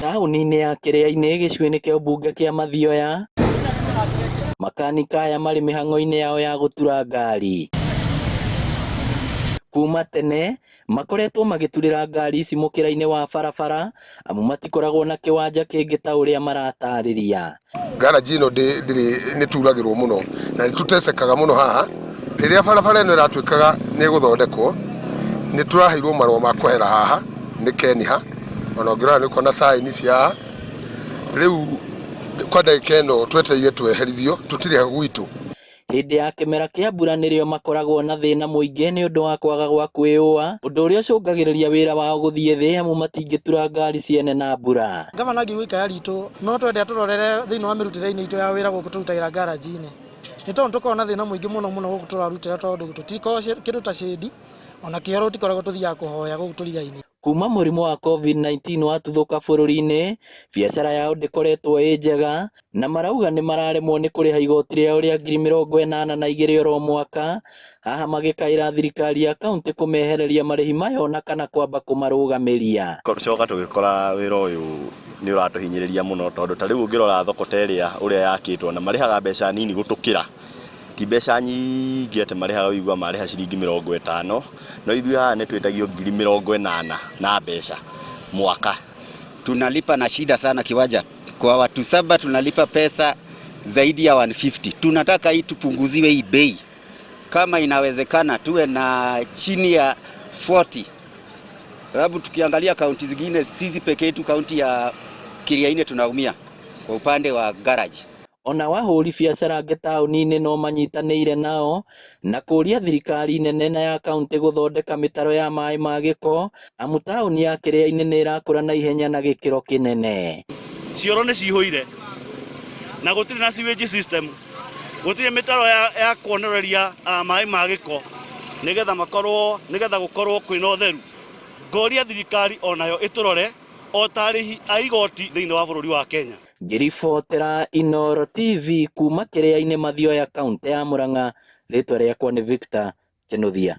Taũni-inĩ ya Kiriaini gĩcigo-inĩ kĩa ũmbunge kĩa Mathioya, makanika aya marĩ mĩhang'o-inĩ yao ya gũtura ngari. Kuma tene makoretwo magĩturĩra ngari ici mũkĩra-inĩ wa barabara amu matikoragwo na kĩwanja kĩngĩ ta ũrĩa maratarĩria. Garaji ĩno nĩ turagĩrwo mũno na nĩ tutecekaga mũno haha. Rĩrĩa barabara ĩno ĩratuĩkaga nĩ gũthondekwo, nĩ tũraheirwo marũa ma kwehera haha nĩ Keniha, ona ũngĩrora nĩ kuona saini cia haha. Rĩu kwa ndagĩka ĩno twetereire tweherithio, tũtirĩ gwitũ. Hĩndĩ ya kĩmera kĩa mbura nĩrĩo makoragwo na thĩna mũingĩ nĩ ũndũ wa kwaga gwa kwĩyũa, ũndũ ũrĩa ũcũngagĩrĩria wĩra wao gũthiĩ thĩ amu matingĩtura ngari ciene na mbura. Gavana ngiuga ikaya ritũ no twende tũrorere thĩinĩ wa mĩrutĩre-inĩ itũ ya wĩra gũkũ tũrutagĩra garaji-inĩ. Nĩ tondũ tũkoragwo na thĩna mũingĩ mũno gũkũ tũrarutĩra tondũ tũtikoragwo kĩndũ ta shade, ona kĩharo tũtikoragwo tũthiaga kũhoya gũkũ tũriga-inĩ. Kuma mũrimũ wa COVID-19 watuthũka bũrũri-inĩ, biacara yao ndĩkoretwo ĩ njega na marauga nĩ mararemwo nĩ kũrĩha igoti rĩao rĩa ngiri 82 oro mwaka, haha magĩkaĩra thirikari ya kaunti kũmehereria marĩhi mayo na kana kwamba kũmarũgamĩria. Coka tũgĩkora wĩra ũyũ nĩ ũratũhinyĩrĩria mũno tondũ ta rĩu ũngĩrora thoko ta ĩrĩa ũrĩa yakĩtwo na marĩhaga mbeca nini gũtũkĩra. Ti mbeca nyingĩ atĩ marĩhaga ũigua marĩha ciringi 50, no ithuĩ haha nĩ twĩtagio ngiri 80 na mbeca mwaka. Tunalipa na shida sana kiwanja. Kwa watu 7 tunalipa pesa zaidi ya 150. Tunataka hii tupunguziwe hii bei. Kama inawezekana tuwe na chini ya 40. Sababu tukiangalia kaunti zingine, sisi pekee yetu kaunti ya Kiriaini tunaumia kwa upande wa garage. Ona wahũri biacara angĩ taũni-inĩ no manyitanĩire nao na kũria thirikari nene na ya kaunti gũthondeka mĩtaro ya maĩ ma gĩko amu taũni ya Kiriaini nĩ ĩrakũra na ihenya na gĩkĩro kĩnene. Cioro nĩ cihũire na gũtirĩ na sewage system, gũtirĩ mĩtaro ya kuonereria maĩ ma gĩko nĩgetha gũkorwo kwĩna ũtheru. Ngoria thirikari onayo ĩtũrore o tarĩhi a igoti thĩinĩ wa bũrũri wa Kenya. Ngĩribotera Inooro TV kuma Kiriaini Mathioya kaunti ya Murang'a, rĩtwa rĩakwa nĩ Victor Kĩnuthia.